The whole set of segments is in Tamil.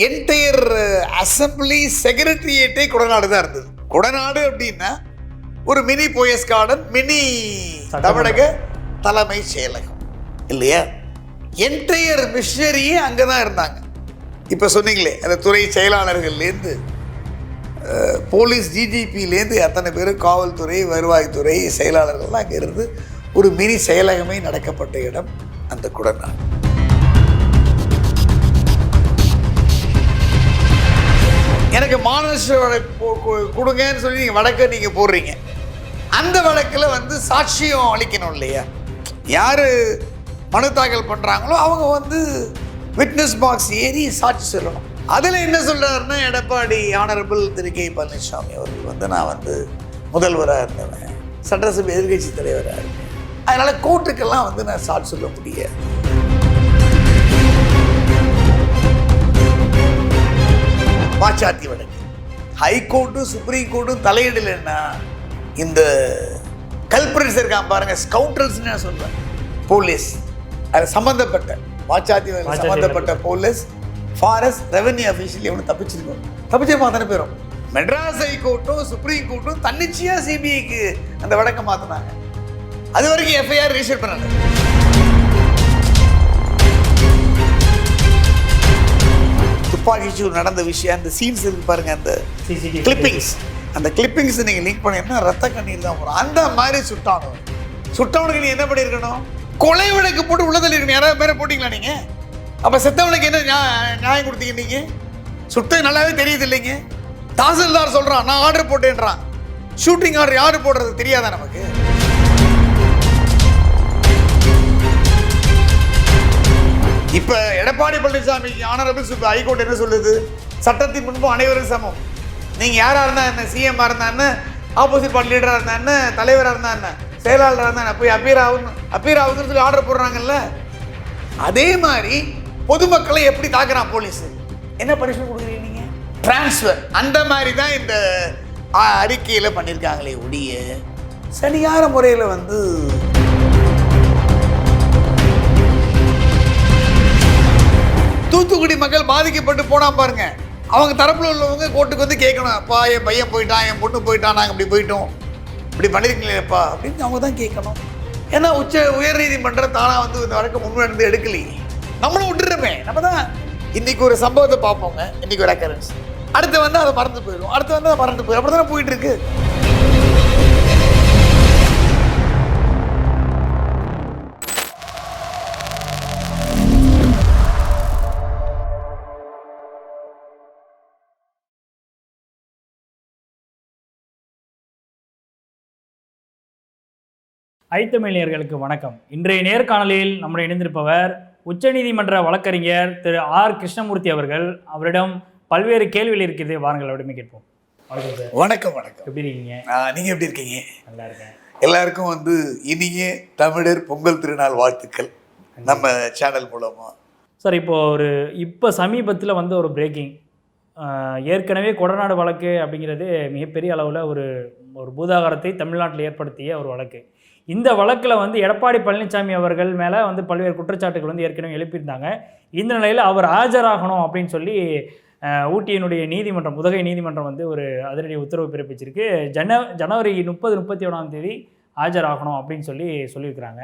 என்டையர் அசம்பிளி செக்ரட்டரியேட்டே கொடநாடு தான் இருந்தது. கொடநாடு அப்படின்னா ஒரு மினி போயஸ் கார்டன், மினி தமிழக தலைமை செயலகம் இல்லையா? என்டையர் மிஷனரியே அங்கே தான் இருந்தாங்க. இப்போ சொன்னீங்களே அந்த துறை செயலாளர்கள்லேருந்து போலீஸ் டிஜிபிலேருந்து அத்தனை பேர், காவல்துறை, வருவாய்த்துறை செயலாளர்கள்லாம் அங்கே இருந்து ஒரு மினி செயலகமே நடக்கப்பட்ட இடம் அந்த கொடநாடு. எனக்கு மாநகர கொடுங்கன்னு சொல்லி நீங்கள் வழக்கை நீங்கள் போடுறீங்க. அந்த வழக்கில் வந்து சாட்சியம் அளிக்கணும் இல்லையா? யார் மனு தாக்கல் பண்ணுறாங்களோ அவங்க வந்து விட்னஸ் பாக்ஸ் ஏறி சாட்சி சொல்லணும். அதில் என்ன சொல்கிறாருன்னா, எடப்பாடி ஆனரபிள் திரு கே பழனிசாமி அவர்கள் வந்து நான் வந்து முதல்வராக இருந்தவன், சட்டசபை எதிர்கட்சி தலைவராக இருந்தேன், அதனால் கோர்ட்டுக்கெல்லாம் வந்து நான் சாட்சி சொல்ல முடியாது. பாச்சாத்தி வழக்கு ஹைகோர்ட்டும் சுப்ரீம் கோர்ட்டும் தலையிடலைன்னா இந்த கல்பிரட்ஸ் இருக்கான் பாருங்க, ஸ்கவுண்டர்ஸ்ன்னு நான் சொல்லுவேன், போலீஸ் அதில் சம்மந்தப்பட்ட பாச்சாத்தி வழக்கு சம்மந்தப்பட்ட போலீஸ், ஃபாரஸ்ட், ரெவன்யூ அஃபீஷியல் இவனு தப்பிச்சிருப்பான் அத்தனை பேரும். மெட்ராஸ் ஹைகோர்ட்டும் சுப்ரீம் கோர்ட்டும் தன்னிச்சையாக சிபிஐக்கு அந்த வழக்கை மாற்றினாங்க. அது வரைக்கும் எஃப்ஐஆர் ரிஜிஸ்டர் பண்ணாங்க. துப்பாக்கிச்சூடு நடந்த விஷயம், அந்த சீன்ஸ் இருக்கு பாருங்க, அந்த கிளிப்பிங்ஸ், அந்த கிளிப்பிங்ஸ் நீங்கள் லிங்க் பண்ணீங்கன்னா ரத்த கண்ணீர் தான் வரும். அந்த மாதிரி சுட்டவனுக்கு நீ என்ன பண்ணியிருக்கணும்? கொலை வழக்கு போட்டு உள்ளதில் இருக்கணும். யாராவது பேரை போட்டிங்களா நீங்கள்? அப்போ செத்தவனுக்கு என்ன நியாயம் கொடுத்தீங்க? நீங்கள் சுட்ட நல்லாவே தெரியுது இல்லைங்க. தாசில்தார் சொல்கிறான் நான் ஆர்டர் போட்டேன்றான். ஷூட்டிங் ஆர்டர் யார் போடுறது தெரியாதா நமக்கு? இப்போ எடப்பாடி பழனிசாமி ஆனரபிள் ஹைகோர்ட் என்ன சொல்லுது? சட்டத்தின் முன்பு அனைவரும் சமம். நீங்கள் யாராக இருந்தால் என்ன, சிஎம்மாக இருந்தா என்ன, ஆப்போசிட் பார்ட்டி லீடராக இருந்தா என்ன, தலைவராக இருந்தா என்ன, செயலாளராக இருந்தா என்ன, போய் அப்பீர் ஆகுதுன்னு சொல்லி ஆர்டர் போடுறாங்கல்ல. அதே மாதிரி பொதுமக்களை எப்படி தாக்குறான் போலீஸ், என்ன பனிஷ்மெண்ட் கொடுக்குறீங்க நீங்கள்? டிரான்ஸ்ஃபர். அந்த மாதிரி தான் இந்த அறிக்கையில் பண்ணியிருக்காங்களே ஒழிய சரியான முறையில் வந்து தூத்துக்குடி மக்கள் பாதிக்கப்பட்டு போனா பாருங்க, அவங்க தரப்புல உள்ளவங்க கோர்ட்டுக்கு வந்து கேட்கணும், அப்பா என் பையன் போயிட்டான், என் பொண்ணு போயிட்டான், நாங்கள் இப்படி போயிட்டோம், இப்படி பண்ணியிருக்கீங்களேப்பா அப்படின்னு அவங்க தான் கேட்கணும். ஏன்னா உயர் நீதிமன்றம் தானாக வந்து இந்த வழக்கு முன்வந்து எடுக்கலையே, நம்மளும் விட்டுருமே. நம்ம தான் இன்னைக்கு ஒரு சம்பவத்தை பார்ப்போங்க, இன்னைக்கு ஒரு அக்கரன்ஸ், அடுத்து வந்து அதை மறந்து போயிடும், அடுத்து வந்து அதை மறந்து போயிடும், அப்படி தானே போயிட்டு இருக்கு. ஐத்தமிழியர்களுக்கு வணக்கம். இன்றைய நேர்காணலில் நம்முடைய இணைந்திருப்பவர் உச்சநீதிமன்ற வழக்கறிஞர் திரு ஆர் கிருஷ்ணமூர்த்தி அவர்கள். அவரிடம் பல்வேறு கேள்விகள் இருக்குது, வாருங்கள் அவரிடமே கேட்போம். வணக்கம் சார். வணக்கம் வணக்கம். எப்படி இருக்கீங்க? நீங்கள் எப்படி இருக்கீங்க? நல்லா இருக்கேன். எல்லாருக்கும் வந்து இனிய தமிழர் பொங்கல் திருநாள் வாழ்த்துக்கள் நம்ம சேனல் மூலமாக. சார், இப்போ சமீபத்தில் வந்து ஒரு பிரேக்கிங், ஏற்கனவே கொடநாடு வழக்கு அப்படிங்கிறது மிகப்பெரிய அளவில் ஒரு பூதாகாரத்தை தமிழ்நாட்டில் ஏற்படுத்திய ஒரு வழக்கு. இந்த வழக்கில் வந்து எடப்பாடி பழனிசாமி அவர்கள் மேலே வந்து பல்வேறு குற்றச்சாட்டுகள் வந்து ஏற்கனவே எழுப்பியிருந்தாங்க. இந்த நிலையில் அவர் ஆஜராகணும் அப்படின்னு சொல்லி ஊட்டியினுடைய நீதிமன்றம், உதகை நீதிமன்றம் வந்து ஒரு அதிரடி உத்தரவு பிறப்பிச்சிருக்கு. ஜனவரி 30-31 ஆஜராகணும் அப்படின்னு சொல்லியிருக்கிறாங்க.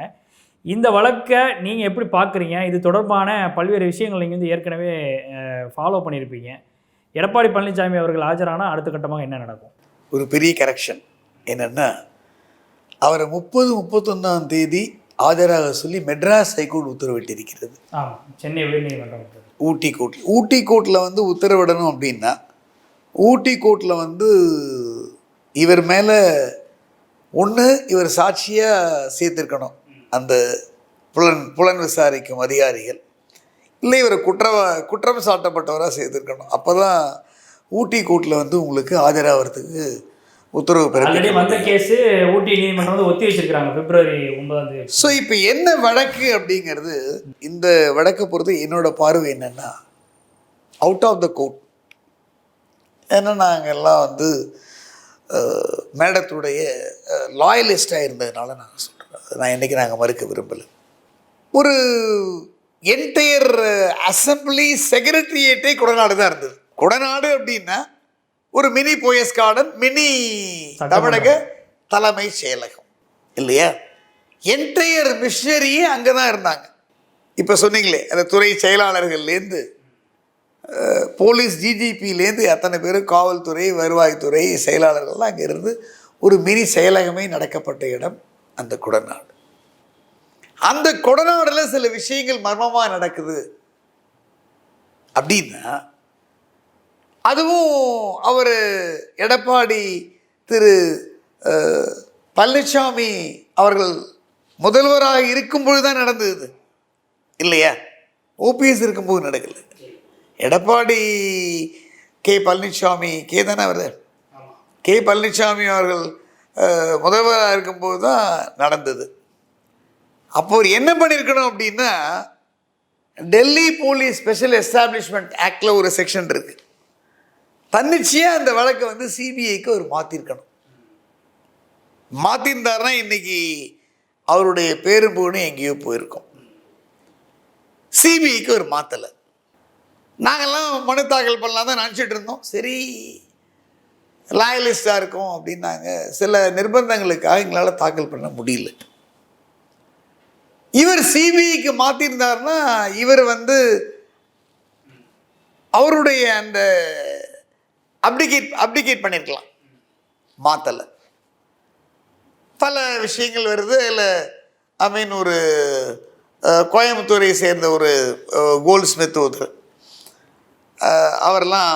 இந்த வழக்கை நீங்கள் எப்படி பார்க்குறீங்க? இது தொடர்பான பல்வேறு விஷயங்கள் நீங்கள் வந்து ஏற்கனவே ஃபாலோ பண்ணியிருப்பீங்க. எடப்பாடி பழனிசாமி அவர்கள் ஆஜரானால் அடுத்த கட்டமாக என்ன நடக்கும்? ஒரு பெரிய கரெக்ஷன் என்னென்னா, அவரை 30-31 ஆஜராக சொல்லி மெட்ராஸ் ஹைகோர்ட் உத்தரவிட்டிருக்கிறது. சென்னை உயர்நீதிமன்றம் ஊட்டி கோர்ட்டில் வந்து உத்தரவிடணும் அப்படின்னா, ஊட்டி கோர்ட்டில் வந்து இவர் மேலே ஒன்று இவர் சாட்சியாக சேர்த்துருக்கணும் அந்த புலன் விசாரிக்கும் அதிகாரிகள், இல்லை இவர் குற்றம் சாட்டப்பட்டவராக சேர்த்துருக்கணும். அப்போ தான் ஊட்டி கோர்ட்டில் வந்து உங்களுக்கு ஆஜராகிறதுக்கு உத்தரவு பிறப்பிக்கப்பட்ட கேஸ் ஊட்டி நீதிமன்றம் வந்து ஒத்தி வச்சிருக்காங்க February 9. ஸோ இப்போ என்ன வழக்கு அப்படிங்கிறது, இந்த வழக்கை பொறுத்து என்னோட பார்வை என்னென்னா, அவுட் ஆஃப் த கோர்ட். ஏன்னா நாங்கள் எல்லாம் வந்து மேடத்துடைய லாயலிஸ்டாக இருந்ததுனால நாங்கள் சொல்கிறோம், நான் என்றைக்கு நாங்கள் மறுக்க விரும்பலை. ஒரு என்டையர் அசம்பிளி செக்ரட்டரியேட்டே கொடநாடு தான் இருந்தது. கொடநாடு அப்படின்னா ஒரு மினி போயஸ் கார்டன், மினி தமிழக தலைமை செயலகம் இல்லையா? என்டையர் மிஷனரியே அங்கே தான் இருந்தாங்க. இப்போ சொன்னீங்களே அந்த துறை செயலாளர்கள்லேருந்து போலீஸ் டிஜிபிலேருந்து அத்தனை பேரும் காவல்துறை, வருவாய்த்துறை செயலாளர்கள்லாம் அங்கே இருந்து ஒரு மினி செயலகமே நடக்கப்பட்ட இடம் அந்த கொடநாடு. அந்த கொடநாடில் சில விஷயங்கள் மர்மமாக நடக்குது அப்படின்னா அதுவும் அவர் எடப்பாடி திரு பழனிசாமி அவர்கள் முதல்வராக இருக்கும்போது தான் நடந்தது இல்லையா? ஓபிஎஸ் இருக்கும்போது நடக்கல. எடப்பாடி பழனிசாமி தானே அவர் பழனிசாமி அவர்கள் முதல்வராக இருக்கும்போது தான் நடந்தது. அப்போ ஒரு என்ன பண்ணியிருக்கணும் அப்படின்னா, டெல்லி போலீஸ் ஸ்பெஷல் எஸ்டாப்ளிஷ்மெண்ட் ஆக்டில் ஒரு செக்ஷன் இருக்குது. தன்னிச்சையாக அந்த வழக்கை வந்து சிபிஐக்கு அவர் மாற்றிருக்கணும். மாற்றிருந்தாருன்னா இன்னைக்கு அவருடைய பேரும் புகழும் எங்கேயோ போயிருக்கோம். சிபிஐக்கு அவர் மாற்றலை. நாங்கள்லாம் மனு தாக்கல் பண்ணலாம் தான் நினச்சிட்டு இருந்தோம். சரி, லாயலிஸ்டாக இருக்கும் அப்படின்னாங்க. சில நிர்பந்தங்களுக்காக எங்களால் தாக்கல் பண்ண முடியல. இவர் சிபிஐக்கு மாற்றிருந்தாருன்னா இவர் வந்து அவருடைய அந்த அப்டிகேட் பண்ணியிருக்கலாம். மாற்றலை. பல விஷயங்கள் வருது. இல்லை ஒரு கோயம்புத்தூரை சேர்ந்த ஒரு கோல்ட் ஸ்மித் ஒருத்தர் அவரெல்லாம்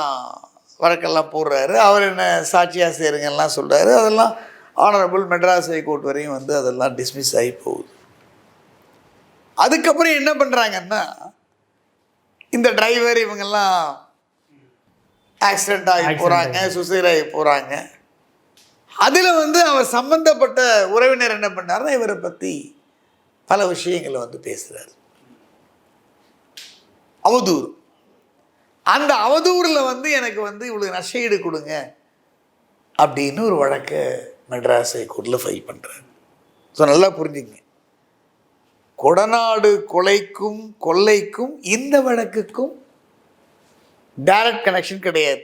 வழக்கெல்லாம் போடுறாரு. அவர் என்ன சாட்சியாக சேருங்கெல்லாம் சொல்கிறாரு. அதெல்லாம் ஆனரபிள் மெட்ராஸ் ஹைகோர்ட் வரையும் வந்து அதெல்லாம் டிஸ்மிஸ் ஆகி போகுது. அதுக்கப்புறம் என்ன பண்ணுறாங்கன்னா, இந்த டிரைவர் இவங்கெல்லாம் ஆக்சிடெண்ட் ஆகி போகிறாங்க, சுசைட் ஆகி போகிறாங்க. அதில் வந்து அவர் சம்பந்தப்பட்ட உறவினர் என்ன பண்ணாருன்னா இவரை பற்றி பல விஷயங்களை வந்து பேசுகிறார். அவதூறு. அந்த அவதூறில் வந்து எனக்கு வந்து இவ்வளோ நஷ்டஈடு கொடுங்க அப்படின்னு ஒரு வழக்கை மெட்ராஸ் ஹைகோர்ட்டில் ஃபைல் பண்ணுறாரு. ஸோ நல்லா புரிஞ்சுங்க, கொடநாடு கொலைக்கும் கொள்ளைக்கும் இந்த வழக்குக்கும் டைரக்ட் கனெக்ஷன் கிடையாது.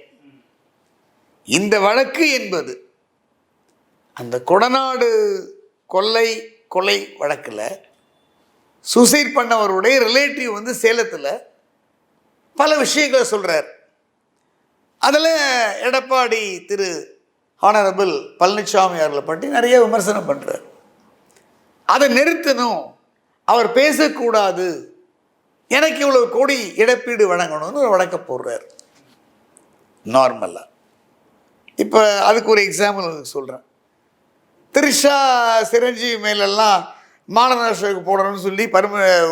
இந்த வழக்கு என்பது அந்த கொடநாடு கொலை வழக்கில் சூசைட் பண்ணவருடைய ரிலேட்டிவ் வந்து சேலத்தில் பல விஷயங்களை சொல்கிறார். அதில் எடப்பாடி திரு ஆனரபிள் பழனிசாமி அவர்களை பற்றி நிறைய விமர்சனம் பண்ணுறார். அதை நிறுத்தணும், அவர் பேசக்கூடாது, எனக்கு இவ்வளவு கோடி இழப்பீடு வழங்கணும்னு ஒரு வழக்க போடுறார். நார்மலாக இப்போ அதுக்கு ஒரு எக்ஸாம்பிள் சொல்கிறேன். திரிஷா சிரஞ்சீவி மேலெல்லாம் மாநகராட்சிக்கு போடணும்னு சொல்லி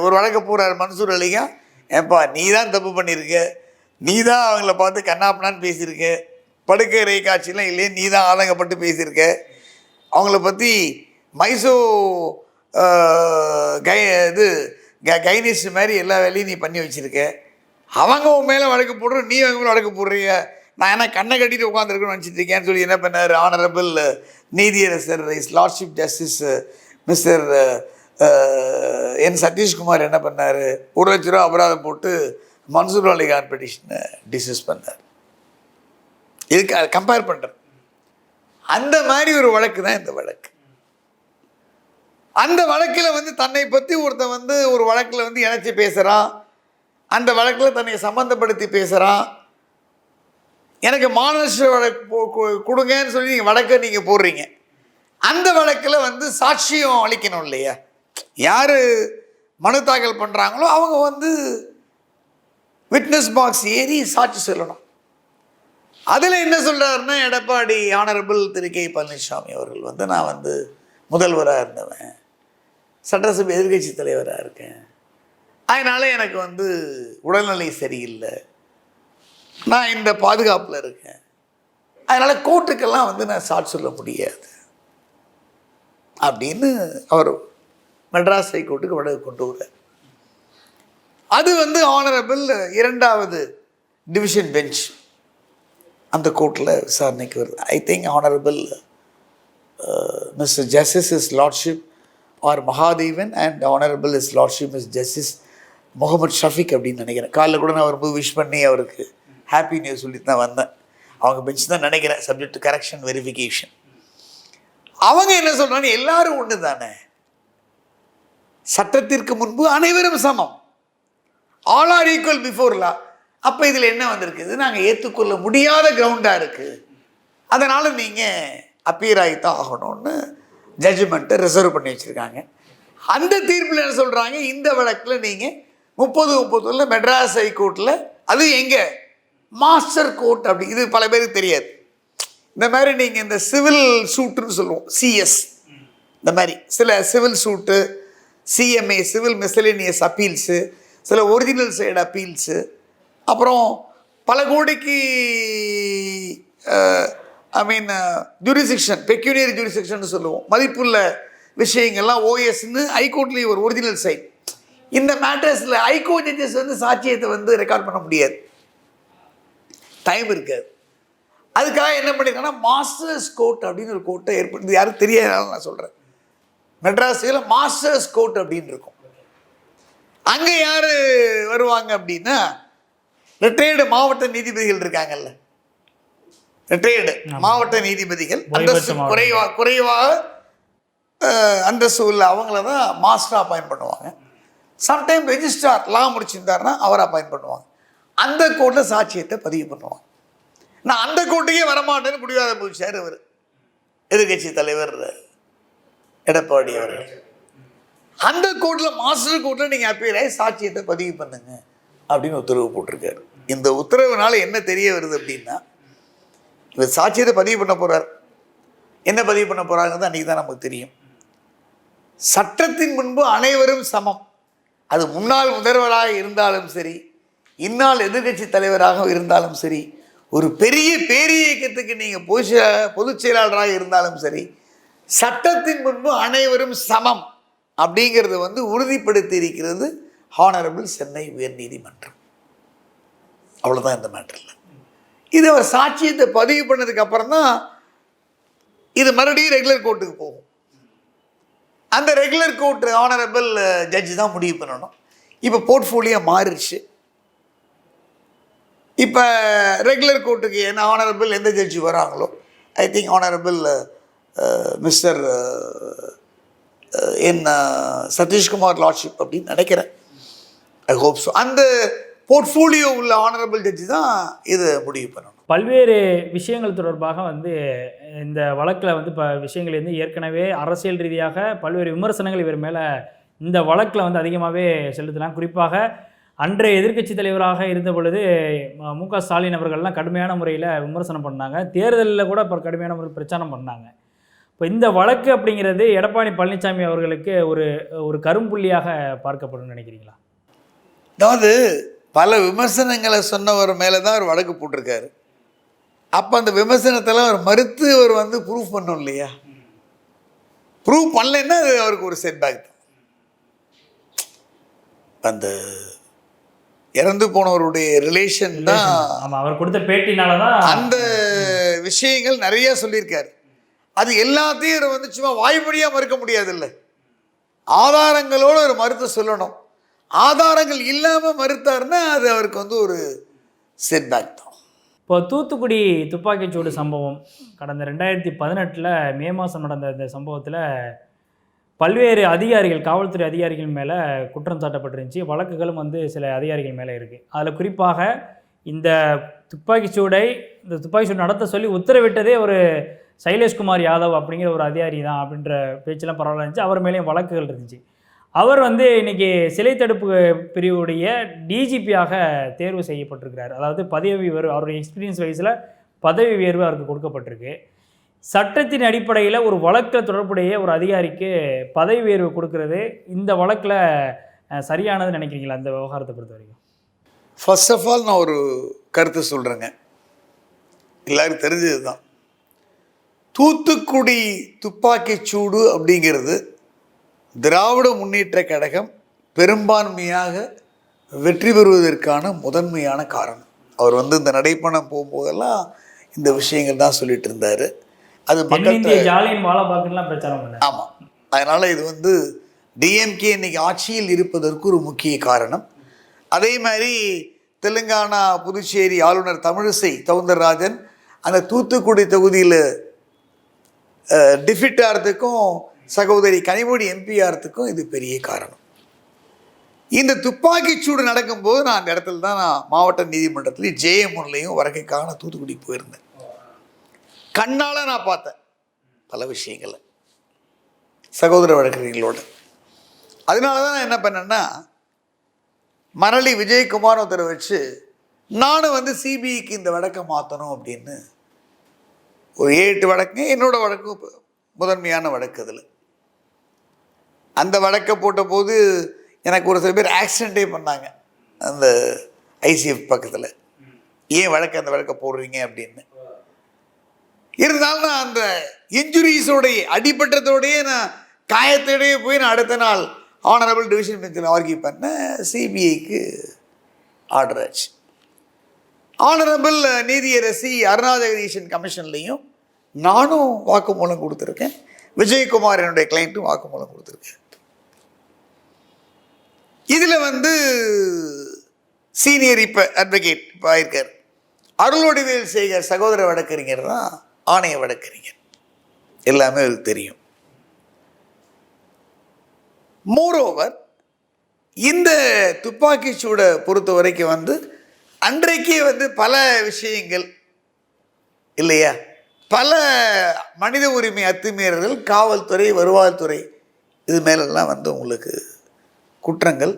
ஒரு வழக்க போடுறார் மன்சூர் அலிகா. ஏப்பா, நீ தான் தப்பு பண்ணியிருக்க, நீ தான் அவங்கள பார்த்து கண்ணாப்பண்ணான்னு பேசியிருக்க, படுக்கை இறை காட்சியெலாம் இல்லையே, நீ தான் ஆதங்கப்பட்டு பேசியிருக்க, அவங்கள பற்றி மைசோ கைனிஸ்ட் மாதிரி எல்லா வேலையும் நீ பண்ணி வச்சுருக்க, அவங்க உன் மேலே வழக்கு போடுற, நீ அவங்க மேலே வழக்கு போடுறிய, நான் என்ன கண்ணை கட்டிட்டு உட்காந்துருக்குன்னு நினச்சிட்டு இருக்கேன்னு சொல்லி என்ன பண்ணார் ஆனரபிள் நீதியரசர் இஸ் லார்ட்ஷிப் ஜஸ்டிஸ் மிஸ்டர் என் சதீஷ்குமார் என்ன பண்ணார், 1 லட்ச ரூபா அபராதம் போட்டு மன்சூர் அலிகான் பெட்டிஷனை டிஸ்மிஸ் பண்ணார். இதுக்கு கம்பேர் பண்ணுறேன். அந்த மாதிரி ஒரு வழக்கு தான் இந்த வழக்கு. அந்த வழக்கில் வந்து தன்னை பற்றி ஒருத்தன் வந்து ஒரு வழக்கில் வந்து இணைச்சி பேசுகிறான், அந்த வழக்கில் தன்னை சம்மந்தப்படுத்தி பேசுகிறான். எனக்கு மாநகராட்சி வழக்கு கொடுங்கன்னு சொல்லி நீங்கள் வழக்கை நீங்கள் போடுறீங்க. அந்த வழக்கில் வந்து சாட்சியம் அளிக்கணும் இல்லையா? யார் மனு தாக்கல் பண்ணுறாங்களோ அவங்க வந்து விட்னஸ் பாக்ஸ் ஏறி சாட்சி சொல்லணும். அதில் என்ன சொல்கிறாருன்னா, எடப்பாடி ஆனரபிள் திரு பழனிசாமி அவர்கள் வந்து நான் வந்து முதல்வராக இருந்தவன், சட்டசபை எதிர்கட்சி தலைவராக இருக்கேன், அதனால் எனக்கு வந்து உடல்நிலை சரியில்லை, நான் இந்த பாதுகாப்பில் இருக்கேன், அதனால் கோர்ட்டுக்கெல்லாம் வந்து நான் சாட்சி சொல்ல முடியாது அப்படின்னு அவர் மெட்ராஸ் ஹைகோர்ட்டுக்கு வழக்கு கொண்டு வர. அது வந்து ஆனரபிள் 2வது டிவிஷன் பெஞ்ச் அந்த கோர்ட்டில் விசாரணைக்கு வருது. I think honourable mister justice his lordship R Mahadevan and honourable his lordship his justice Mohammed Shafiq அப்படின்னு நினைக்கிறேன். காலைல கூட நான் வரும்போது விஷ் பண்ணி அவருக்கு ஹாப்பி நியூஸ் சொல்லிட்டு தான் வந்தேன். அவங்க பெஞ்ச் தான் நினைக்கிறேன், சப்ஜெக்ட் டு கரெக்ஷன் வெரிஃபிகேஷன். அவங்க என்ன சொல்றாங்க, எல்லாரும் ஒன்று தானே, சட்டத்திற்கு முன்பு அனைவரும் சமம், all are equal before law. அப்போ இதில் என்ன வந்திருக்குது, நாங்கள் ஏற்றுக்கொள்ள முடியாத கிரவுண்டாக இருக்குது, அதனால் நீங்கள் அப்பியர் ஆகித்தான் ஆகணும்னு ஜட்ஜ்மெண்ட்டை ரிசர்வ் பண்ணி வச்சுருக்காங்க. அந்த தீர்ப்பில் என்ன சொல்கிறாங்க, இந்த வழக்கில் நீங்கள் 30-31 மெட்ராஸ் ஹைகோர்ட்டில், அது எங்கே, மாஸ்டர் கோர்ட் அப்படி, இது பல பேருக்கு தெரியாது. இந்த மாதிரி நீங்கள் இந்த சிவில் சூட்டுன்னு சொல்லுவோம், சிஎஸ், இந்த மாதிரி சில சிவில் சூட்டு, சிஎம்ஏ சிவில் மிஸ்சலேனியஸ் அப்பீல்ஸு, சில ஒரிஜினல் சைடு அப்பீல்ஸு, அப்புறம் பல கோடிக்கு ஜூரிசிக்ஷன், பெக்யூனியரி ஜூரிசிக்ஷன் சொல்லுவோம், மதிப்புள்ள விஷயங்கள்லாம் ஓஎஸ்ன்னு ஹைகோர்ட்லேயும் ஒரு ஒரிஜினல் சைட். இந்த மேட்டர்ஸில் ஹைகோர்ட் ஜட்ஜஸ் வந்து சாட்சியத்தை வந்து ரெக்கார்ட் பண்ண முடியாது, டைம் இருக்காது. அதுக்காக என்ன பண்ணியிருக்காங்கன்னா மாஸ்டர்ஸ் கோர்ட் அப்படின்னு ஒரு கோர்ட்டை ஏற்படுத்தி, யாரும் தெரியாதனால நான் சொல்கிறேன், மெட்ராஸில் மாஸ்டர்ஸ் கோர்ட் அப்படின்னு இருக்கும். அங்கே யார் வருவாங்க அப்படின்னா, ரிட்டையர்டு மாவட்ட நீதிபதிகள் இருக்காங்கல்ல, ரிட்டையர்டு மாவட்ட நீதிபதிகள், அந்தஸ்து குறைவாக அந்தஸ்து உள்ள அவங்கள தான் மாஸ்டர் அப்பாயின்ட் பண்ணுவாங்க. சம்டைம் ரெஜிஸ்ட்ரார் லா முடிச்சிருந்தாருன்னா அவர் அப்பாயின்ட் பண்ணுவாங்க. அந்த கோர்ட்டில் சாட்சியத்தை பதிவு பண்ணுவாங்க. நான் அந்த கோர்ட்டுக்கே வரமாட்டேன்னு முடிவாத போச்சார் அவர், எதிர்கட்சி தலைவர் எடப்பாடி அவர்கள். அந்த கோர்ட்டில் மாஸ்டர் கோர்ட்டில் நீங்கள் அப்பீல் ஆகி சாட்சியத்தை பதிவு பண்ணுங்க அப்படின்னு உத்தரவு போட்டிருக்காரு. இந்த உத்தரவுனால என்ன தெரிய வருது அப்படின்னா, இவர் சாட்சியத்தை பதிவு பண்ண போகிறார். என்ன பதிவு பண்ண போகிறாங்கிறது அன்றைக்கி தான் நமக்கு தெரியும். சட்டத்தின் முன்பு அனைவரும் சமம். அது முன்னாள் முதல்வராக இருந்தாலும் சரி, இந்நாள் எதிர்கட்சி தலைவராக இருந்தாலும் சரி, ஒரு பெரிய பேரியக்கத்துக்கு நீங்கள் பொதுச் செயலாளராக இருந்தாலும் சரி, சட்டத்தின் முன்பு அனைவரும் சமம் அப்படிங்கிறது வந்து உறுதிப்படுத்தி இருக்கிறது ஹானரபிள் சென்னை உயர்நீதிமன்றம். அவ்வளோதான் இந்த மேட்டரில். இது அவர் சாட்சியத்தை பதிவு பண்ணதுக்கு அப்புறம் தான் இது மறுபடியும் ரெகுலர் கோர்ட்டுக்கு போகும். அந்த ரெகுலர் கோர்ட் ஹானரபிள் ஜட்ஜி தான் முடிவு பண்ணணும். இப்போ போர்ட்ஃபோலியோ மாறிடுச்சு. இப்போ ரெகுலர் கோர்ட்டுக்கு என்ன ஹானரபிள் எந்த ஜட்ஜி வராங்களோ, I think honourable mister Satishkumar lordship அப்படின்னு நினைக்கிறேன், ஐ ஹோப் ஸோ. அந்த போர்ட்ஃபோலியோ உள்ள ஹானரபிள் ஜட்ஜி தான் இதை முடிவு பண்ணணும். பல்வேறு விஷயங்கள் தொடர்பாக வந்து இந்த வழக்கில் வந்து விஷயங்கள் வந்து ஏற்கனவே அரசியல் ரீதியாக பல்வேறு விமர்சனங்கள் இவர் மேலே இந்த வழக்கில் வந்து அதிகமாகவே செலுத்தலாம். குறிப்பாக அன்றைய எதிர்க்கட்சி தலைவராக இருந்த பொழுது மு.க. ஸ்டாலின் அவர்கள்லாம் கடுமையான முறையில் விமர்சனம் பண்ணாங்க. தேர்தலில் கூட இப்போ கடுமையான முறையில் பிரச்சாரம் பண்ணாங்க. இப்போ இந்த வழக்கு அப்படிங்கிறது எடப்பாடி பழனிசாமி அவர்களுக்கு ஒரு கரும்புள்ளியாக பார்க்கப்படும் நினைக்கிறீங்களா? அதாவது பல விமர்சனங்களை சொன்னவர் மேலே தான் அவர் வழக்கு போட்டிருக்காரு. அப்போ அந்த விமர்சனத்தெல்லாம் அவர் மறுத்து அவர் வந்து ப்ரூவ் பண்ணணும் இல்லையா? ப்ரூவ் பண்ணலைன்னா அது அவருக்கு ஒரு செட்பேக் தான். அந்த இறந்து போனவருடைய ரிலேஷன் தான் அவர் கொடுத்த பேட்டினால தான் அந்த விஷயங்கள் நிறைய சொல்லியிருக்காரு. அது எல்லாத்தையும் அவர் வந்து சும்மா வாய்மொழியாக மறுக்க முடியாதுல்ல, ஆதாரங்களோடு ஒரு மறுத்து சொல்லணும். ஆதாரங்கள் இல்லாமல் மறுத்தாருன்னா அது அவருக்கு வந்து ஒரு செட்பேக் தான். இப்போ தூத்துக்குடி துப்பாக்கிச்சூடு சம்பவம் கடந்த 2018 மே மாதம் நடந்த இந்த சம்பவத்தில் பல்வேறு அதிகாரிகள், காவல்துறை அதிகாரிகள் மேலே குற்றம் சாட்டப்பட்டிருந்துச்சு. வழக்குகளும் வந்து சில அதிகாரிகள் மேலே இருக்குது. அதில் குறிப்பாக இந்த துப்பாக்கிச்சூடு நடத்த சொல்லி உத்தரவிட்டதே ஒரு சைலேஷ்குமார் யாதவ் அப்படிங்கிற ஒரு அதிகாரி தான் அப்படின்ற பேச்செல்லாம் பரவாயில்ல இருந்துச்சு. அவர் மேலேயும் வழக்குகள் இருந்துச்சு. அவர் வந்து இன்றைக்கி சிலை தடுப்பு பிரிவுடைய டிஜிபியாக தேர்வு செய்யப்பட்டிருக்கிறார். அதாவது பதவி உயர்வு, அவருடைய எக்ஸ்பீரியன்ஸ் வைஸில் பதவி உயர்வு அவருக்கு கொடுக்கப்பட்டிருக்கு. சட்டத்தின் அடிப்படையில் ஒரு வழக்கில் தொடர்புடைய ஒரு அதிகாரிக்கு பதவி உயர்வு கொடுக்கறது இந்த வழக்கில் சரியானது நினைக்கிறீங்களா? அந்த விவகாரத்தை பொறுத்த வரைக்கும் ஃபர்ஸ்ட் ஆஃப் ஆல் நான் ஒரு கருத்து சொல்கிறேங்க, எல்லாருக்கும் தெரிஞ்சது தான். தூத்துக்குடி துப்பாக்கிச்சூடு அப்படிங்கிறது திராவிட முன்னேற்ற கழகம் பெரும்பான்மையாக வெற்றி பெறுவதற்கான முதன்மையான காரணம். அவர் வந்து இந்த நடைப்பணம் போகும்போதெல்லாம் இந்த விஷயங்கள் தான் சொல்லிட்டு இருந்தார். அது பிரச்சாரம். ஆமாம், அதனால் இது வந்து டிஎம்கே இன்னைக்கு ஆட்சியில் இருப்பதற்கு ஒரு முக்கிய காரணம். அதே மாதிரி தெலுங்கானா புதுச்சேரி ஆளுநர் தமிழிசை சவுந்தரராஜன் அந்த தூத்துக்குடி தொகுதியில் டிஃபிட் ஆகிறதுக்கும் சகோதரி கனிமொழி எம்பி ஆகிறதுக்கும் இது பெரிய காரணம். இந்த துப்பாக்கிச்சூடு நடக்கும்போது நான் அந்த இடத்துல தான் நான் மாவட்ட நீதிமன்றத்துலேயும் ஜேஎம்ஒன்லையும் வழக்கைக்காக தூத்துக்குடிக்கு போயிருந்தேன். கண்ணால் நான் பார்த்தேன் பல விஷயங்களை சகோதர வழக்கறிஞர்களோட. அதனால தான் நான் என்ன பண்ணேன்னா, மரளி விஜயகுமார் ஒருத்தரை வச்சு நானும் சிபிஐக்கு இந்த வழக்கை மாற்றணும் அப்படின்னு ஒரு 7 வழக்கு, என்னோட வழக்கு முதன்மையான வழக்கு. அதில் அந்த வழக்கை போட்ட போது எனக்கு ஒரு சில பேர் ஆக்சிடென்ட்டே பண்ணாங்க அந்த ஐசிஎஃப் பக்கத்தில். ஏன் அந்த வழக்கை போடுறீங்க அப்படின்னு. இருந்தாலும் நான் அந்த இன்ஜுரிஸோடைய அடிபட்டதோடையே நான் காயத்தோடையே போய் நான் அடுத்த நாள் ஆனரபிள் டிவிஷன் பெஞ்சில் ஆர்கியூ பண்ண சிபிஐக்கு ஆர்டர் ஆச்சு. ஆனரபிள் நீதியரசி அருணா ஜெகதீசன் கமிஷன்லையும் நானும் வாக்குமூலம் கொடுத்துருக்கேன், விஜயகுமார் என்னுடைய கிளைண்ட்டும் வாக்குமூலம் கொடுத்துருக்கேன். இதில் சீனியர் இப்போ அட்வொகேட் இப்போ ஆயிருக்கார் அருள்வடிவேல் சேகர் சகோதர வழக்கறிஞர் தான் ஆணைய வழக்கறிஞர். எல்லாமே அவருக்கு தெரியும். மோரோவர் இந்த துப்பாக்கி சூடை பொறுத்த வரைக்கும் அன்றைக்கே பல விஷயங்கள் இல்லையா, பல மனித உரிமை அத்துமீறல்கள், காவல்துறை, வருவாய்த்துறை இது மேலெல்லாம் உங்களுக்கு குற்றங்கள்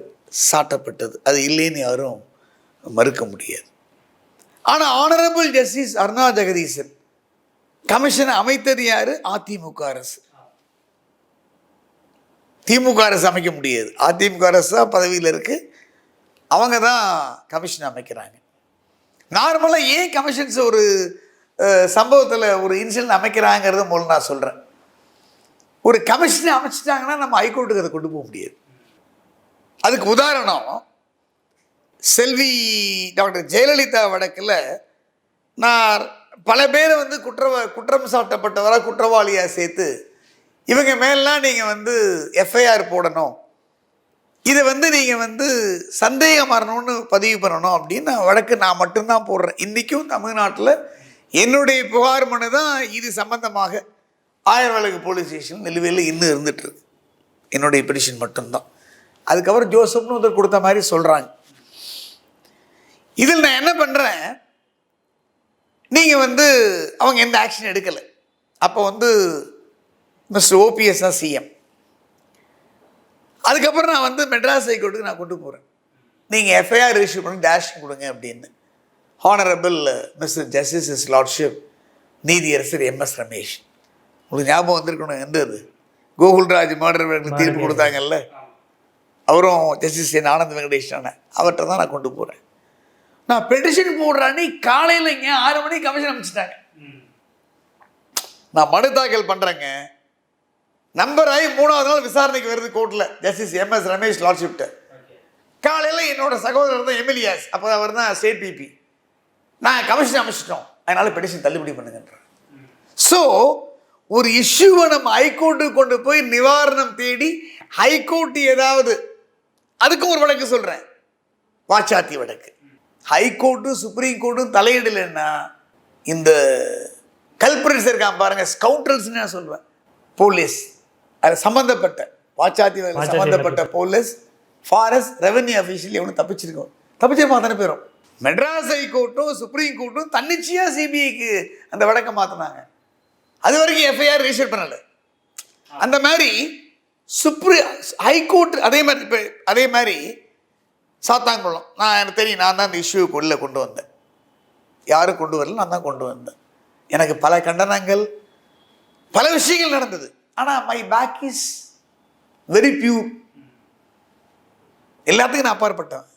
சாட்டப்பட்டது. அது இல்லைன்னு யாரும் மறுக்க முடியாது. ஆனால் ஆனரபிள் ஜஸ்டிஸ் அருணா ஜெகதீசன் கமிஷனை அமைத்தது யாரு? அதிமுக அரசு. திமுக அரசு அமைக்க முடியாது. அதிமுக அரசு தான் பதவியில் இருக்கு, அவங்க தான் கமிஷன் அமைக்கிறாங்க. நார்மலாக ஏன் கமிஷன்ஸ் ஒரு சம்பவத்தில் ஒரு இன்சிடென்ட் அமைக்கிறாங்கிறத மூலம் நான் சொல்கிறேன். ஒரு கமிஷனை அமைச்சிட்டாங்கன்னா நம்ம ஹைகோர்ட்டுக்கு அதை கொண்டு போக முடியாது. அதுக்கு உதாரணம் செல்வி டாக்டர் ஜெயலலிதா வழக்கில் நான் பல பேர் குற்றம் சாட்டப்பட்டவராக குற்றவாளியாக சேர்த்து இவங்க மேலாம் நீங்கள் எஃப்ஐஆர் போடணும், இதை நீங்கள் சந்தேகம் வரணும்னு பதிவு பண்ணணும் அப்படின்னு வழக்கு நான் மட்டும்தான் போடுறேன். இன்றைக்கும் தமிழ்நாட்டில் என்னுடைய புகார் மனு தான் இது சம்பந்தமாக ஆயிரவழக்கு போலீஸ் ஸ்டேஷன் நிலுவையில் இன்னும் இருந்துகிட்ருக்கு. என்னுடைய பெடிஷன் மட்டும்தான். அதுக்கப்புறம் ஜோசப்னு ஒருத்தர் கொடுத்த மாதிரி சொல்கிறாங்க. இதில் நான் என்ன பண்ணுறேன், நீங்கள் அவங்க எந்த ஆக்ஷன் எடுக்கலை. அப்போ மிஸ்டர் ஓபிஎஸ் தான் சிஎம். அதுக்கப்புறம் நான் மெட்ராஸ் ஹைகோர்ட்டுக்கு நான் கொண்டு போகிறேன், நீங்கள் எஃப்ஐஆர் இஷ்யூ பண்ணி டேஷ் கொடுங்க அப்படின்னு. ஹானரபிள் மிஸ்டர் ஜஸ்டிஸ் லார்ட்ஷிப் நீதியரசர் எம்எஸ் ரமேஷ், உங்களுக்கு ஞாபகம் வந்திருக்கணும், எந்த அது கோகுல்ராஜ் மர்டர் வழக்கு தீர்ப்பு கொடுத்தாங்கல்ல, அவரும் ஜஸ்டிஸ் என் ஆனந்த் வெங்கடேஷான அவர்கிட்ட தான் நான் கொண்டு போகிறேன். நான் பெட்டிஷன் போடுறானே காலையில் இங்கே 6 மணிக்கு கமிஷன் அமைச்சிட்டாங்க. நான் மனு தாக்கல் பண்ணுறேங்க, நம்பர் ஆகி 3வது நாள் விசாரணைக்கு வருது கோர்ட்டில் ஜஸ்டிஸ் எம்எஸ் ரமேஷ் லார்ட்ஷிப்ட்ட. காலையில் என்னோட சகோதரர் தான் எம்எல்ஏஸ், அப்போ அவர் தான் ஸ்டேட் பிபி, நான் கமிஷன் அமைச்சிட்டோம், அதனால பெட்டிஷன் தள்ளுபடி பண்ணுங்கன்ற. ஸோ ஒரு இஷ்யூவை நம்ம ஹைகோர்ட்டுக்கு கொண்டு போய் நிவாரணம் தேடி ஹைகோர்ட் ஏதாவது, அதுக்கும் ஒரு வழக்கு சொல்கிறேன், வாச்சாத்தி வழக்கு. ஹைகோர்ட்டும் சுப்ரீம் கோர்ட்டும் தலையிடலைன்னா இந்த கல்பரேட்ஸ் இருக்கான் பாருங்க, ஸ்கவுண்டர்ஸ்ன்னு நான் சொல்வேன், போலீஸ் அது சம்மந்தப்பட்ட வாச்சாத்தி சம்மந்தப்பட்ட போலீஸ், ஃபாரஸ்ட், ரெவன்யூ அஃபீஷியல் எவனும் தப்பிச்சிருப்பான் அத்தனை பேரும். மெட்ராஸ் ஹைகோர்ட்டும் சுப்ரீம் கோர்ட்டும் தன்னிச்சையாக சிபிஐக்கு அந்த வழக்கை மாற்றினாங்க. அது வரைக்கும் எஃப்ஐஆர் ரெஜிஸ்டர் பண்ணலை. அந்த மாதிரி ஹைகோர்ட் அதே மாதிரி சாத்தாங்குளம், எனக்கு தெரியும், நான் தான் இந்த இஷ்யூக்கு உள்ளே கொண்டு வந்தேன், யாரும் கொண்டு வரல, நான் தான் கொண்டு வந்தேன். எனக்கு பல கண்டனங்கள், பல விஷயங்கள் நடந்தது. ஆனால் my back is very pure. எல்லாத்துக்கும் நான் அப்பாற்பட்டேன்,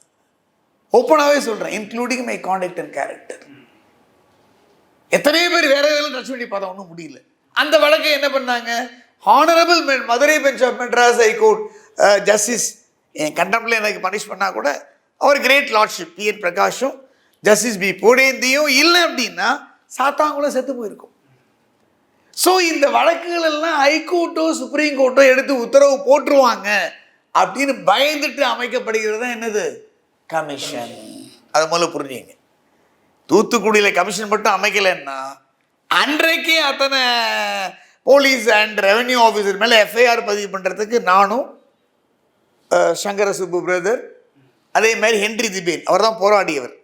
ஓப்பனாகவே சொல்கிறேன், including my conduct and character. எத்தனையோ பேர் வேற எதாவது டச் பண்ணி பார்த்தா ஒன்றும் முடியல. அந்த வழக்கை என்ன பண்ணாங்க, honourable Madurai bench of Madras high court justice என் கண்டெம்ப்டில் எனக்கு பனிஷ் பண்ணால் கூட அவர் கிரேட் லார்ட்ஷிப் பிஎன் பிரகாஷும் ஜஸ்டிஸ் பி பூடேந்தியும் இல்லை அப்படின்னா சாத்தாங்குளம் செத்து போயிருக்கும். ஸோ இந்த வழக்குகள் எல்லாம் ஹைகோர்ட்டோ சுப்ரீம் கோர்ட்டோ எடுத்து உத்தரவு போட்டுருவாங்க அப்படின்னு பயந்துட்டு அமைக்கப்படுகிறது தான் என்னது கமிஷன். அது முதல்ல புரிஞ்சுங்க. தூத்துக்குடியில் கமிஷன் மட்டும் அமைக்கலைன்னா அன்றைக்கே அத்தனை போலீஸ் அண்ட் ரெவென்யூ ஆஃபீஸர் மேலே எஃப்ஐஆர் பதிவு பண்ணுறதுக்கு நானும் சங்கர சுப்பு பிரதர், அதே மாதிரி ஹென்றி திபேன், அவர் தான் போராடியவர்,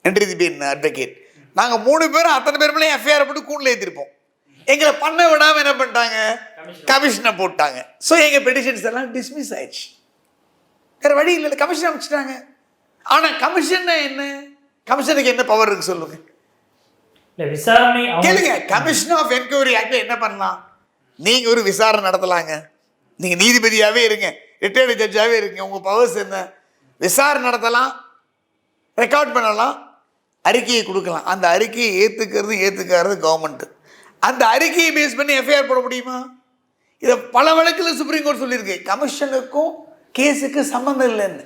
ஹென்றி திபேன் அட்வொகேட், நாங்கள் 3 பேரும் அத்தனை பேர் மேலே எஃப்ஐஆர் போட்டு கூண்டில் ஏற்றிருப்போம். எங்களை பண்ண விடாமல் என்ன பண்ணிட்டாங்க, கமிஷனை போட்டாங்க. ஸோ எங்கள் பெட்டிஷன்ஸ் எல்லாம் டிஸ்மிஸ் ஆயிடுச்சு. வேறு வழி இல்லை, கமிஷன் அமைச்சிட்டாங்க. ஆனால் கமிஷன் என்ன, கமிஷனுக்கு என்ன பவர் இருக்கு சொல்லுங்க. விசாரணை கேளுங்க. கமிஷன் ஆஃப் என்கொயரி ஆக்ட்ல என்ன பண்ணலாம், நீங்க ஒரு விசாரணை நடத்தலாங்க. நீங்க நீதிபதியாவே இருங்க, ரிட்டையர்டு ஜட்ஜாவே இருங்க, உங்க பவர்ஸ் என்ன, விசாரணை நடத்தலாம், ரெக்கார்ட் பண்ணலாம், அறிக்கையை கொடுக்கலாம். அந்த அறிக்கையை ஏத்துக்கிறது கவர்மெண்ட். அந்த அறிக்கையை பேஸ் பண்ணி எஃப்ஐஆர் போட முடியுமா? இதை பல வழக்கில் சுப்ரீம் கோர்ட் சொல்லியிருக்கு, கமிஷனுக்கும் கேஸுக்கு சம்மந்தம் இல்லைன்னு.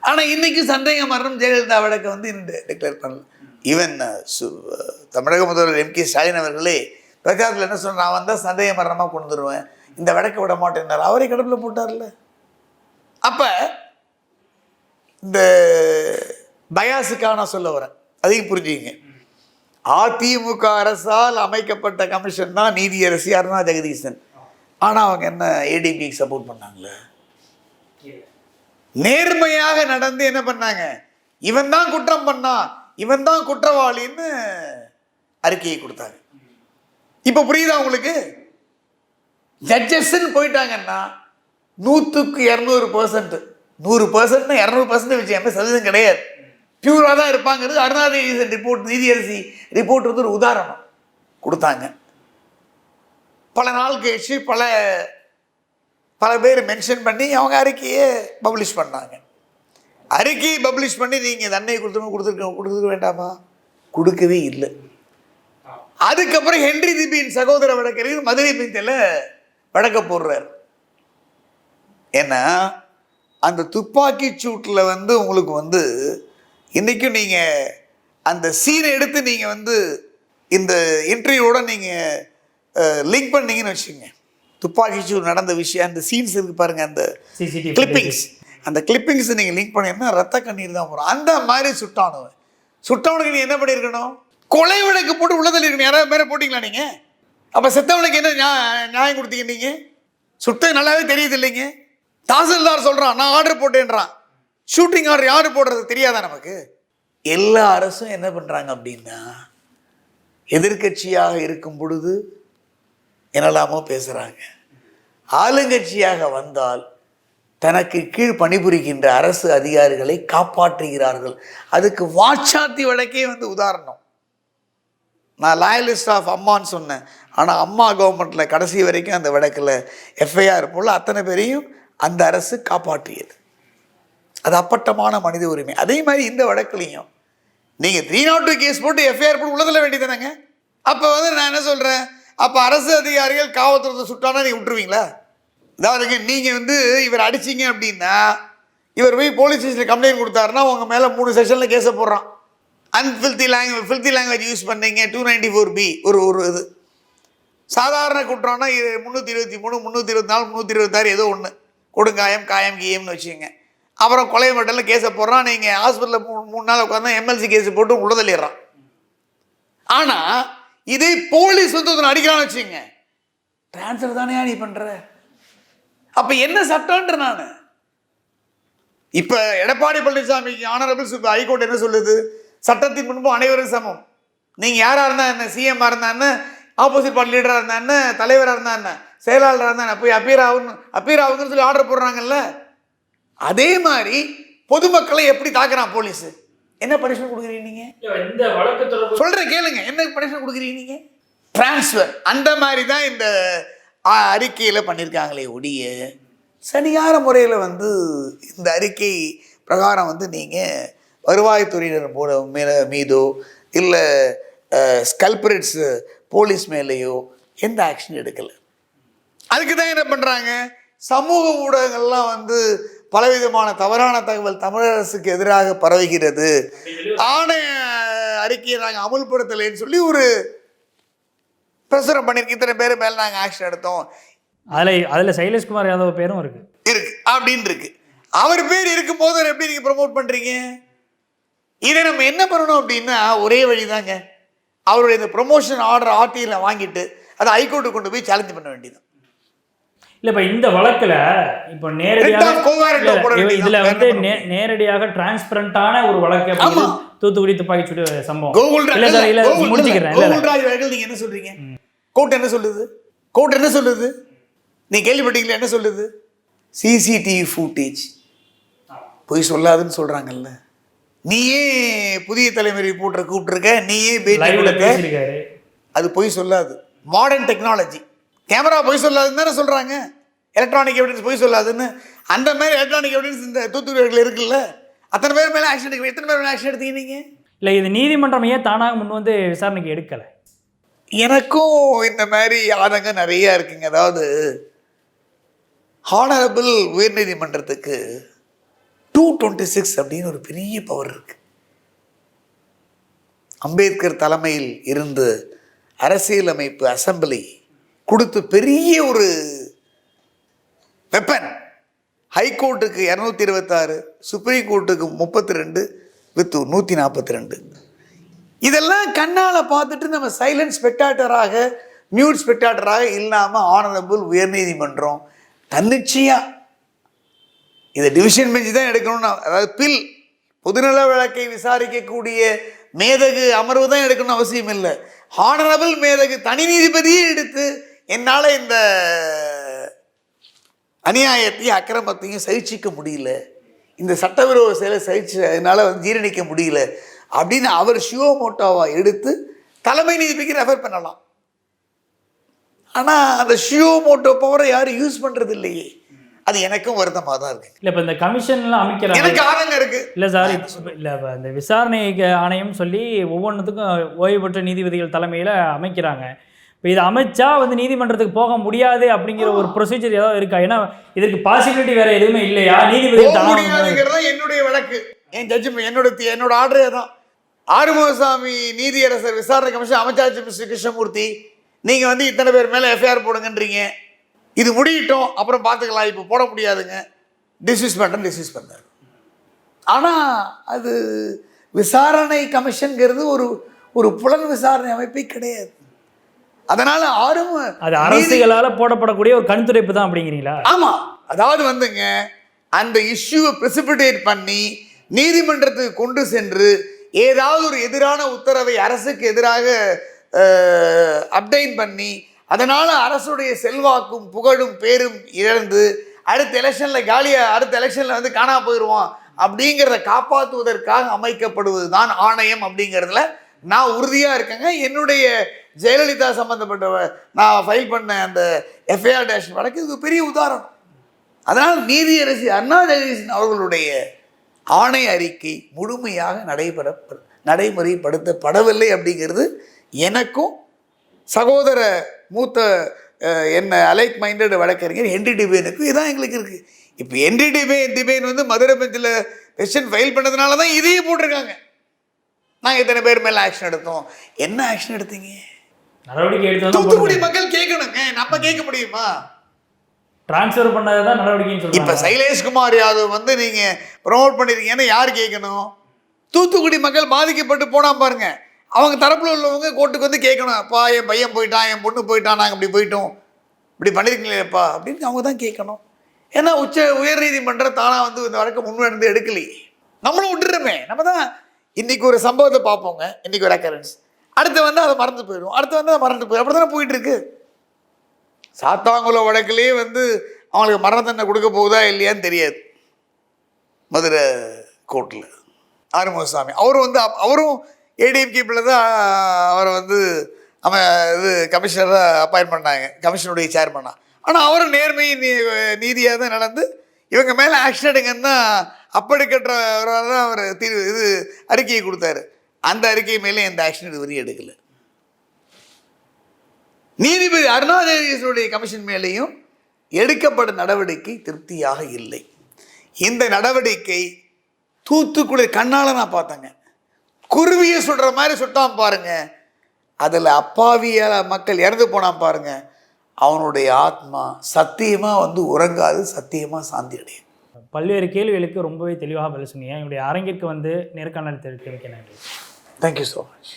ஆனால் இன்னைக்கு சந்தேக மரணம் ஜெயலலிதா வழக்கை வந்து டிக்ளேர் பண்ணல. ஈவன் தமிழக முதல்வர் M.K. ஸ்டாலின் அவர்களே பிரச்சாரத்தில் என்ன சொன்ன, நான் வந்தால் சந்தேக மரணமாக கொண்டு வந்துடுவேன், இந்த வழக்கை விட மாட்டேன்னார். அவரே கடப்பில் போட்டார்ல. அப்போ இந்த பயாஸுக்காக நான் சொல்ல வரேன், அதையும் புரிஞ்சுங்க. அதிமுக அரசால் அமைக்கப்பட்ட கமிஷன் தான் நீதியரசி அருணா ஜெகதீசன். ஆனால் அவங்க என்ன ஏடிபிக்கு சப்போர்ட் பண்ணாங்களே, நேர்மையாக நடந்து என்ன பண்ணாங்க, இவன் தான் குற்றம் பண்ணான், இவன் தான் குற்றவாளின்னு அறிக்கையை கொடுத்தாங்க. இப்போ புரியுதா உங்களுக்கு? ஜட்ஜஸ்ன்னு போயிட்டாங்கன்னா 100க்கு 200%, 100% 200% விஷயம் சதவீதம் கிடையாது, பியூராக தான் இருப்பாங்கிறது அருணா ஜெகதீசன் ரிப்போர்ட், நீதியரசி ரிப்போர்ட் வந்து ஒரு உதாரணம் கொடுத்தாங்க. பல நாள் கழிச்சு பல பேர் மென்ஷன் பண்ணி அவங்க அறிக்கையை பப்ளிஷ் பண்ணாங்க. அறிக்கையை பப்ளிஷ் பண்ணி நீங்கள் தண்டனை கொடுத்துருக்க வேண்டாமா? கொடுக்கவே இல்லை. அதுக்கப்புறம் ஹென்றி திபேன் சகோதர வழக்கறிஞர் மதுரை பெஞ்சில் வழக்க போடுறார். ஏன்னா அந்த துப்பாக்கி சூட்டில் வந்து உங்களுக்கு வந்து இன்றைக்கும் நீங்கள் அந்த சீனை எடுத்து நீங்கள் வந்து இந்த இன்டர்வியூவோட நீங்கள் லிங்க் பண்ணீங்கன்னு வச்சுக்கோங்க, துப்பாக்கி சூடு நடந்த விஷயம், அந்த சீன்ஸ் இருக்கு பாருங்க, அந்த கிளிப்பிங்ஸ், அந்த கிளிப்பிங்ஸ் நீங்கள் லிங்க் பண்ணீங்கன்னா ரத்த கண்ணீர் தான் வரும். அந்த மாதிரி சுட்டவனுக்கு நீ என்ன பண்ணியிருக்கணும், கொலை வழக்கு போட்டு உள்ளதில் இருக்கணும். யாராவது பேரை போட்டிங்களா நீங்கள்? அப்போ செத்தவனுக்கு என்ன நியாயம் கொடுத்தீங்க நீங்கள்? சுட்ட நல்லாவே தெரியுது இல்லைங்க. தாசில்தார் சொல்கிறான் நான் ஆர்டர் போட்டேன்றான், ஷூட்டிங் ஆர்டர் யார் போடுறது தெரியாதா நமக்கு? எல்லா அரசும் என்ன பண்ணுறாங்க அப்படின்னா, எதிர்கட்சியாக இருக்கும் பொழுது என்னெல்லாமோ பேசுகிறாங்க, ஆளுங்கட்சியாக வந்தால் தனக்கு கீழ் பணிபுரிகின்ற அரசு அதிகாரிகளை காப்பாற்றுகிறார்கள். அதுக்கு வாச்சாத்தி வழக்கே வந்து உதாரணம். நான் லாயலிஸ்ட் ஆஃப் அம்மான்னு சொன்னேன், ஆனால் அம்மா கவர்மெண்ட்டில் கடைசி வரைக்கும் அந்த வழக்கில் எஃப்ஐஆர் போல் அத்தனை பேரையும் அந்த அரசு காப்பாற்றியது. அது அப்பட்டமான மனித உரிமை. அதே மாதிரி இந்த வழக்குலையும் நீங்கள் 302 கேஸ் போட்டு எஃப்ஐஆர் போட்டு உள்ளதில் வேண்டியதானங்க. அப்போ வந்து நான் என்ன சொல்கிறேன், அப்போ அரசு அதிகாரிகள் காவல்துறை சுட்டானா நீங்கள் விட்டுருவீங்களா? அதாவது நீங்கள் வந்து இவர் அடிச்சிங்க அப்படின்னா, இவர் போய் போலீஸ் ஸ்டேஷனில் கம்ப்ளைண்ட் கொடுத்தாருன்னா உங்கள் மேலே 3 செக்ஷனில் கேஸை போடுறான். ஃபில்த்தி லாங்குவேஜ் யூஸ் பண்ணீங்க 294B ஒரு இது சாதாரண குற்றம்னா 323, 324, 326 ஏதோ ஒன்று, கொடுங்காயம் காயம் கீயம்னு வச்சுங்க. அப்புறம் கொலை மட்டலில் கேஸை போடுறான். நீங்கள் ஹாஸ்பிட்டலில் 3 நாள் உட்காந்து எம்எல்சி கேஸ் போட்டு உள்ளதள்ளிடுறான். ஆனால் இதே போலீஸ் வந்து ஒருத்தனை அடிக்கிறான்னு வச்சுங்க, டிரான்ஸ்ஃபர் தானே நீ பண்ணுற. அப்போ என்ன சட்டம்ன்ற நான் இப்போ எடப்பாடி பழனிசாமிக்கு ஆனரபிள் ஹைகோர்ட் என்ன சொல்லுது, சட்டத்தின் முன்பு அனைவரும் சமம். நீங்கள் யாராக இருந்தால் என்ன, சிஎம்மாக இருந்தா என்ன, ஆப்போசிட் பார்ட்டி லீடராக இருந்தா என்ன, தலைவராக இருந்தா என்ன, செயலாளராக இருந்தா என்ன, போய் அப்பீர் ஆகுங்கன்னு சொல்லி ஆர்டர் போடுறாங்கல்ல. அதே மாதிரி பொதுமக்களை எப்படி தாக்குறான் போலீஸ். என்ன பனிஷ்மெண்ட் கொடுக்குறீங்க நீங்கள்? சொல்கிறேன் கேளுங்க, என்ன பனிஷ்மெண்ட் கொடுக்குறீங்க நீங்கள்? டிரான்ஸ்ஃபர். அந்த மாதிரி தான் இந்த அறிக்கையில் பண்ணியிருக்காங்களே ஒழிய சரியான முறையில் வந்து இந்த அறிக்கை பிரகாரம் வந்து நீங்கள் வருவாய்த்துறையினர் மீதோ இல்லை ஸ்கல்பரேட்ஸ் போலீஸ் மேலேயோ எந்த ஆக்ஷன் எடுக்கலை. அதுக்கு தான் என்ன பண்ணுறாங்க, சமூக ஊடகங்கள்லாம் வந்து பலவிதமான தவறான தகவல் தமிழக அரசுக்கு எதிராக பரவுகிறது, ஆணைய அறிக்கையை நாங்கள் அமுல்படுத்தலைன்னு சொல்லி ஒரு பிரசுரம் பண்ணியிருக்கு. இத்தனை பேர் மேலே நாங்கள் ஆக்ஷன் எடுத்தோம், அதில் சைலேஷ்குமார் யாதவ் பேரும் இருக்கு அப்படின்னு இருக்கு. அவர் பேர் இருக்கும்போது அவர் எப்படி நீங்க ப்ரமோட் பண்றீங்க? இதை நம்ம என்ன பண்ணணும் அப்படின்னா ஒரே வழிதாங்க, அவருடைய இந்த ப்ரொமோஷன் ஆர்டர் ஆர்டியில் வாங்கிட்டு அதை ஹைகோர்ட்டு கொண்டு போய் சேலஞ்ச் பண்ண வேண்டியது. இல்ல இப்ப இந்த வழக்குல இப்ப இதுல வந்து நேரடியாக டிரான்ஸ்பரண்டான ஒரு வழக்கு தூத்துக்குடி துப்பாக்கி சூடு சம்பவம். இல்ல சார், இல்ல முடிச்சுக்கிறேன். நீங்க என்ன சொல்றீங்க? கோர்ட் என்ன சொல்லுது? கோர்ட் என்ன சொல்லுது? நீ கேள்விப்பட்டீங்களா? என்ன சொல்லுது? சிசிடிவி ஃபுட்டேஜ் போய் சொல்லாதுன்னு சொல்றாங்கல்ல. நீயே புதிய தலைமுறை ரிப்போர்ட்டரை கூப்பிட்டுருக்க, நீயே பேட்டி, அது போய் சொல்லாது. மாடர்ன் டெக்னாலஜி, கேமரா போய் சொல்லாதுன்னு தானே சொல்றாங்க. எலக்ட்ரானிக் எவிடன்ஸ் போய் சொல்லாதுன்னு. அந்த மாதிரி எலக்ட்ரானிக் எவிடன்ஸ் இந்த தூத்துக்குடியில் இருக்குல்ல, அத்தனை பேர் மேலே ஆக்ஷன் எடுக்க. எத்தனை பேர் மேலே ஆக்ஷன் எடுத்தீங்க நீங்க? இல்லை, இது நீதிமன்றம் ஏன் தானாக முன் வந்து விசாரணைக்கு எடுக்கலை? எனக்கும் இந்த மாதிரி ஆதங்கம் நிறைய இருக்குங்க. அதாவது ஹானரபிள் உயர்நீதிமன்றத்துக்கு 226 அப்படின்னு ஒரு பெரிய பவர் இருக்கு. அம்பேத்கர் தலைமையில் இருந்து அரசியலமைப்பு அசம்பிளி கொடுத்து பெரிய ஒரு வெப்பன். ஹைகோர்ட்டுக்கு 226, சுப்ரீம் கோர்ட்டுக்கு 32 வித் 142. இதெல்லாம் கண்ணால் பார்த்துட்டு நம்ம சைலண்ட் ஸ்பெக்டாட்டராக, மியூட் ஸ்பெக்டாட்டராக இல்லாமல் ஆனரபிள் உயர்நீதிமன்றம் தன்னிச்சையாக இதை டிவிஷன் பெஞ்சு தான் எடுக்கணும்னு, அதாவது பில் பொதுநல வழக்கை விசாரிக்கக்கூடிய மேதகு அமர்வு தான் எடுக்கணும்னு அவசியம் இல்லை. ஹானரபிள் மேதகு தனி நீதிபதியே எடுத்து என்னால் இந்த அநியாயத்தையும் அக்கிரமத்தையும் சகிச்சிக்க முடியல, இந்த சட்டவிரோத செயலை என்னால் வந்து ஜீரணிக்க முடியல அப்படின்னு அவர் ஷியோமோட்டோவா எடுத்து தலைமை நீதிபதிக்கு ரெஃபர் பண்ணலாம். ஆனால் அந்த ஷியோமோட்டோ பவரை யாரும் யூஸ் பண்ணுறது இல்லையே. அது எனக்கும் வருத்தமாக தான் இருக்கு. இல்லை, இப்போ இந்த கமிஷன்லாம் அமைக்கிறாங்க, எனக்கு ஆதங்கம் இருக்கு. இல்லை சார், இல்லை இந்த விசாரணை ஆணையம் சொல்லி ஒவ்வொன்றுத்துக்கும் ஓய்வு பெற்ற நீதிபதிகள் தலைமையில் அமைக்கிறாங்க. இப்போ இதை அமைச்சா வந்து நீதிமன்றத்துக்கு போக முடியாது அப்படிங்கிற ஒரு ப்ரொசீஜர் ஏதாவது இருக்கா? ஏன்னா இதற்கு பாசிபிலிட்டி வேற எதுவுமே இல்லையா? நீதிபதிகள் என்னுடைய வழக்கு, என் ஜட்ஜ்மெண்ட், என்னோட ஆர்டரே தான். ஆறுமுகசாமி நீதியரசர் விசாரணை கமிஷன் அமைச்சாச்சு. மிஸ்டர் கிருஷ்ணமூர்த்தி, நீங்கள் வந்து இத்தனை பேர் மேலே எஃப்ஐஆர் போடுங்கன்றீங்க, இது முடியட்டும் அப்புறம் பார்த்துக்கலாம், இப்போ போட முடியாதுங்க, டிஸ்மிஸ் பண்ணார். ஆனால் அது விசாரணை கமிஷன்கிறது ஒரு புலன் விசாரணை அமைப்பே கிடையாது. அதனால அது அரசுகளால் போடப்படக்கூடிய ஒரு கண்துடைப்பு தான் அப்படிங்கிறீங்களா? ஆமாம். அதாவது வந்துங்க, அந்த இஷ்யூவை பிரெசிபிடேட் பண்ணி நீதிமன்றத்துக்கு கொண்டு சென்று ஏதாவது ஒரு எதிரான உத்தரவை அரசுக்கு எதிராக அப்டைன் பண்ணி அதனால் அரசுடைய செல்வாக்கும் புகழும் பேரும் இழந்து அடுத்த எலெக்ஷனில் வந்து காணா போயிடுவான் அப்படிங்கிறத காப்பாற்றுவதற்காக அமைக்கப்படுவது தான் ஆணையம் அப்படிங்கிறதுல நான் உறுதியாக இருக்கேங்க. என்னுடைய ஜெயலலிதா சம்பந்தப்பட்ட நான் ஃபைல் பண்ண அந்த எஃப்ஐஆர் டேஷ் வழக்கு இது பெரிய உதாரணம். அதனால் நீதியரசி அண்ணா ஜெகதீசன் அவர்களுடைய ஆணை அறிக்கை முழுமையாக நடைமுறைப்படுத்தப்படவில்லை அப்படிங்கிறது எனக்கும் சகோதர மூத்த என்ன அலைக் மைண்டட் வழக்கறிஞர் ஹென்றி டிபேனுக்கும் இதான் எங்களுக்கு இருக்குது. இப்போ ஹென்றி டிபேன் வந்து மதுரை பெஞ்சில் பெஷன் ஃபைல் பண்ணதுனால தான் இதையே போட்டிருக்காங்க. நாங்கள் இத்தனை பேர் மேலே ஆக்ஷன் எடுத்தோம். என்ன ஆக்ஷன் எடுத்தீங்க? நடவடிக்கை எடுத்து தூத்துக்குடி மக்கள் கேட்கணுங்க, நம்ம கேட்க முடியுமா? டிரான்ஸ்ஃபர் பண்ணது தான் நடவடிக்கைன்னு. இப்போ சைலேஷ்குமார் யாதவ் வந்து நீங்கள் ப்ரொமோட் பண்ணியிருக்கீங்கன்னு யார் கேட்கணும்? தூத்துக்குடி மக்கள் பாதிக்கப்பட்டு போனால் பாருங்க, அவங்க தரப்பில் உள்ளவங்க கோர்ட்டுக்கு வந்து கேட்கணும். அப்பா, என் பையன் போயிட்டான், என் பொண்ணு போயிட்டான், நாங்கள் இப்படி போயிட்டோம், இப்படி பண்ணியிருக்கீங்களேப்பா அப்படின்னு அவங்க தான் கேட்கணும். ஏன்னா உயர் நீதிமன்றம் தானாக வந்து இந்த வழக்கை முன்வந்து எடுக்கலையே, நம்மளும் விட்டுருமே. நம்ம தான் இன்றைக்கி ஒரு சம்பவத்தை பார்ப்போங்க, இன்றைக்கி ஒரு அக்கரன்ஸ், அடுத்து வந்து அதை மறந்து போயிடும், அடுத்து வந்து அதை மறந்து போயிடும், அப்படி தானே போயிட்டுருக்கு. சாத்தாங்குளம் வழக்கிலேயே வந்து அவங்களுக்கு மரண தண்டனை கொடுக்க போகுதா இல்லையான்னு தெரியாது. மதுரை கோர்ட்டில் ஆறுமுகசாமி அவரும் ஏடிஎம்கேபில் தான் அவரை வந்து கமிஷனராக அப்பாயின்ட் பண்ணாங்க, கமிஷனுடைய சேர்மனாக. ஆனால் அவரும் நேர்மை நீதியாக தான் நடந்து இவங்க மேலே ஆக்ஷன் எடுங்கன்னு தான் அப்படிக்கற்றவராக தான் அவர் அறிக்கையை கொடுத்தாரு. அந்த அறிக்கை மேலே எந்த ஆக்ஷன் இது வரையும் எடுக்கலை. நீதிபதி அருணா ஜெகதீசனுடைய கமிஷன் மேலேயும் எடுக்கப்படும் நடவடிக்கை திருப்தியாக இல்லை. இந்த நடவடிக்கை தூத்துக்குடி கண்ணால் நான் பார்த்தேங்க, குருவியை சுடுற மாதிரி சுட்டான் பாருங்க, அதில் அப்பாவியால் மக்கள் இறந்து போனான் பாருங்க, அவனுடைய ஆத்மா சத்தியமாக வந்து உறங்காது, சத்தியமாக சாந்தி அடையும். பல்வேறு கேள்விகளுக்கு ரொம்பவே தெளிவாக பதில் சொன்னீங்க. என்னுடைய அரங்கிற்கு வந்து நேர்காணல் தெரிவிக்க நன்றி. Thank you so much.